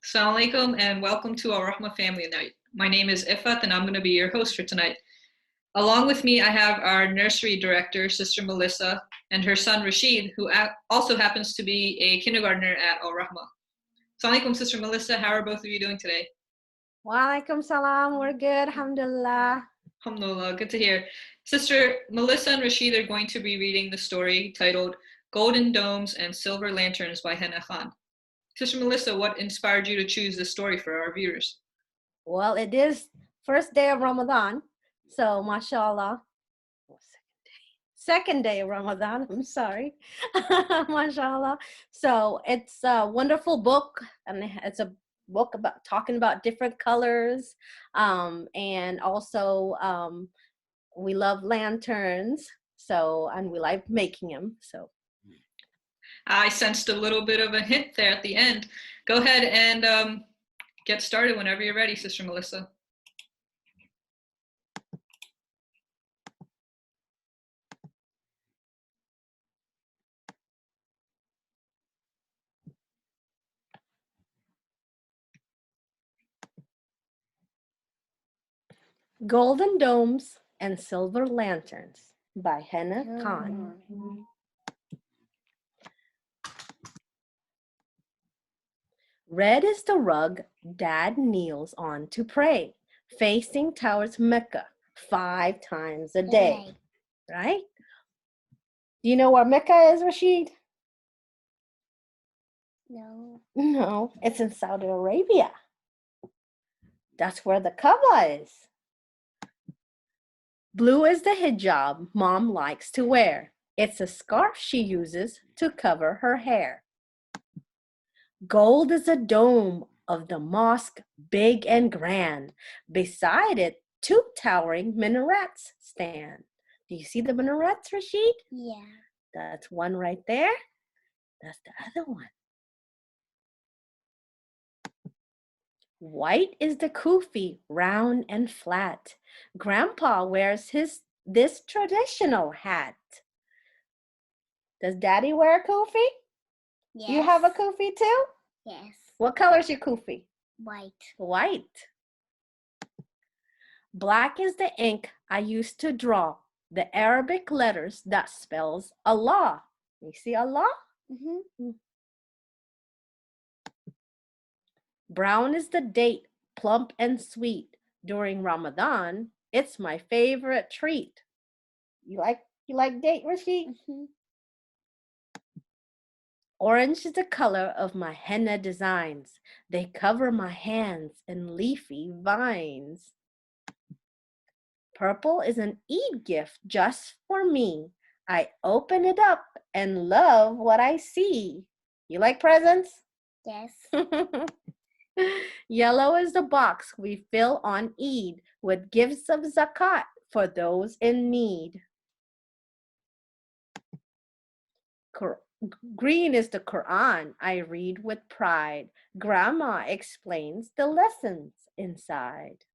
Assalamu alaikum and welcome to Al Rahma Family Night. My name is Ifat and I'm going to be your host for tonight. Along with me, I have our nursery director, Sister Melissa, and her son Rashid, who also happens to be a kindergartner at Al Rahma. Assalamu alaikum, Sister Melissa. How are both of you doing today? Wa alaikum salam. We're good, alhamdulillah. Alhamdulillah, good to hear. Sister Melissa and Rashid are going to be reading the story titled Golden Domes and Silver Lanterns by Henna Khan. Sister Melissa, what inspired you to choose this story for our viewers? Well, it is first day of Ramadan, so mashallah. Second day of Ramadan, I'm sorry. Mashallah. So it's a wonderful book, and it's a book about talking about different colors, and also we love lanterns, and we like making them. So I sensed a little bit of a hint there at the end. Go ahead and get started whenever you're ready, Sister Melissa. Golden Domes and Silver Lanterns by Henna Khan. Red is the rug Dad kneels on to pray, facing towards Mecca 5 times a day. Right? Do you know where Mecca is, Rashid? No. No, it's in Saudi Arabia. That's where the Kaaba is. Blue is the hijab Mom likes to wear. It's a scarf she uses to cover her hair. Gold is a dome of the mosque, big and grand. Beside it, 2 towering minarets stand. Do you see the minarets, Rashid? Yeah. That's one right there. That's the other one. White is the kufi, round and flat. Grandpa wears this traditional hat. Does Daddy wear a kufi? Yes. You have a kufi too? Yes. What color is your kufi? White. White. Black is the ink I used to draw the Arabic letters that spells Allah. You see Allah? Mm-hmm. Brown is the date, plump and sweet. During Ramadan, it's my favorite treat. You like date, Rashid? Mm-hmm. Orange is the color of my henna designs. They cover my hands in leafy vines. Purple is an Eid gift just for me. I open it up and love what I see. You like presents? Yes. Yellow is the box we fill on Eid with gifts of zakat for those in need. Green is the Quran I read with pride. Grandma explains the lessons inside.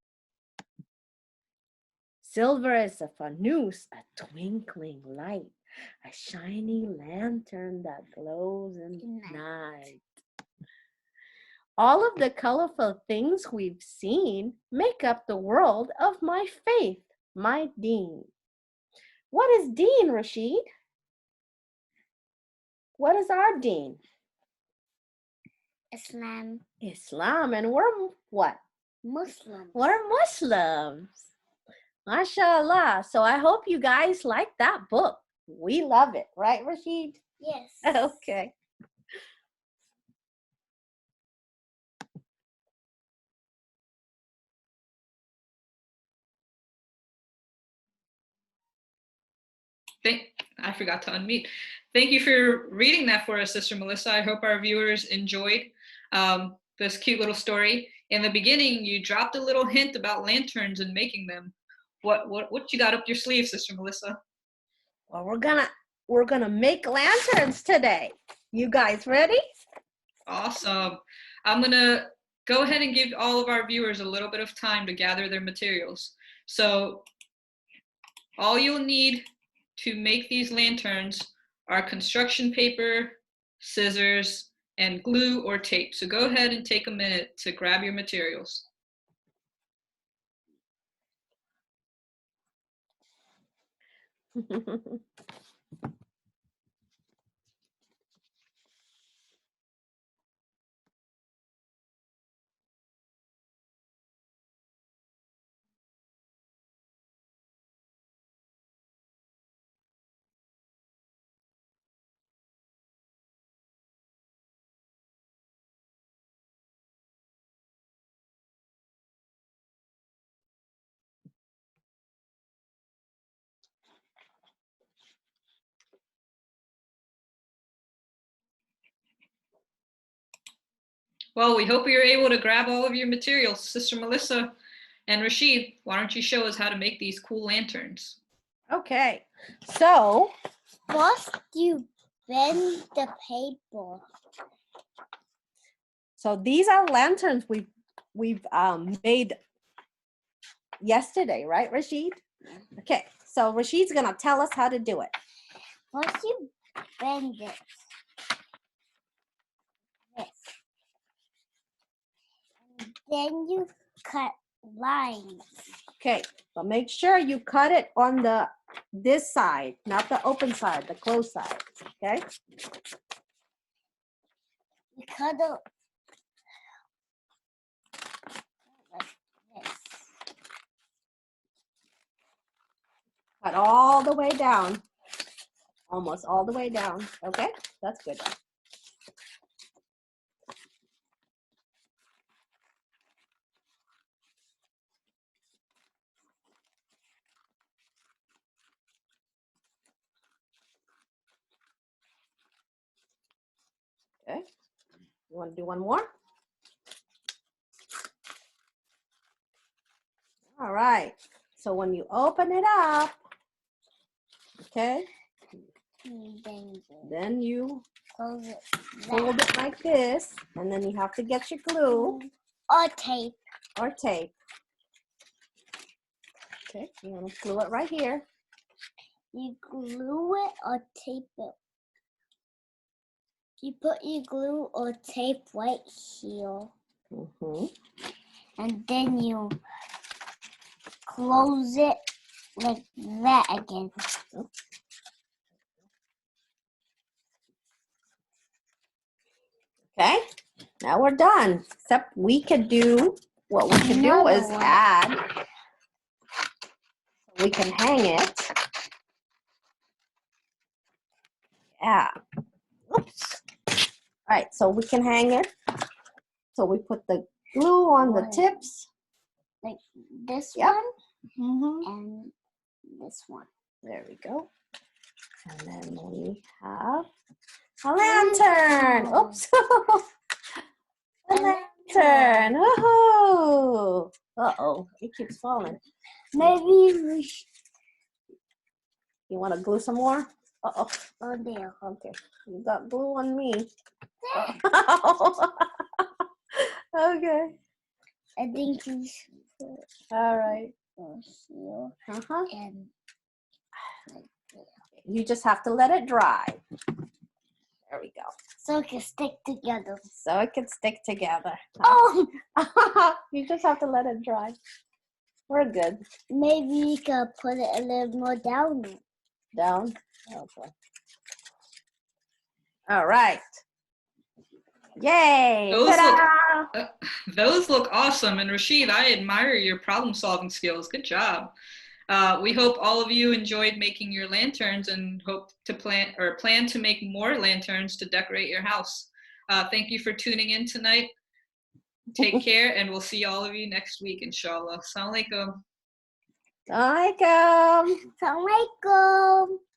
Silver is a fanus, a twinkling light, a shiny lantern that glows in night. All of the colorful things we've seen make up the world of my faith, my deen. What is deen, Rashid? What is our deen? Islam. Islam, and we're what? Muslims. We're Muslims. MashaAllah. So I hope you guys like that book. We love it, right, Rashid? Yes. Okay. I forgot to unmute. Thank you for reading that for us, Sister Melissa. I hope our viewers enjoyed this cute little story. In the beginning, you dropped a little hint about lanterns and making them. What you got up your sleeve, Sister Melissa? Well, we're gonna make lanterns today. You guys ready? Awesome. I'm gonna go ahead and give all of our viewers a little bit of time to gather their materials. So all you'll need to make these lanterns are construction paper, scissors, and glue or tape. So go ahead and take a minute to grab your materials. Well, we hope you're able to grab all of your materials. Sister Melissa and Rashid, why don't you show us how to make these cool lanterns? Okay, so First, you bend the paper. these are lanterns we've made yesterday, right, Rashid? Okay, so Rashid's gonna tell us how to do it. First, you bend it. This. And then you cut lines. Okay, but make sure you cut it on this side, not the open side, the closed side. Okay. You cut it like this. Cut all the way down, almost all the way down. Okay, that's good. Okay, you want to do one more? All right, so when you open it up, okay, And then you then you close it. hold it like this, and then you have to get your glue Or tape. or tape. Okay, you want to glue it right here. You glue it or tape it. You put your glue or tape right here. Mm-hmm. And then you close it like that again. Okay, now we're done. Except we could do, what we could do Another is one. add, we can hang it. Yeah. Oops. All right, so we can hang it. So we put the glue on the One. tips. Like this Yep. one and this one. There we go. And then we have a lantern. Oops. A lantern. Oh. Uh-oh, it keeps falling. Maybe we should You want to glue some more? Uh-oh. go there. Okay, you got glue on me. Okay. I think you should put All right. it here Uh-huh. and like there. You just have to let it dry. There we go. So it can stick together. So it can stick together. Oh, You just have to let it dry. We're good. maybe you can put it a little more down. Down. Okay. All right. Yay. Those Ta-da! Those look awesome. And Rashid, I admire your problem solving skills. Good job. We hope all of you enjoyed making your lanterns and hope to plan to make more lanterns to decorate your house. Thank you for tuning in tonight. Take care, and we'll see all of you next week, inshallah. Assalamu alaikum. Assalamualaikum. Assalamualaikum.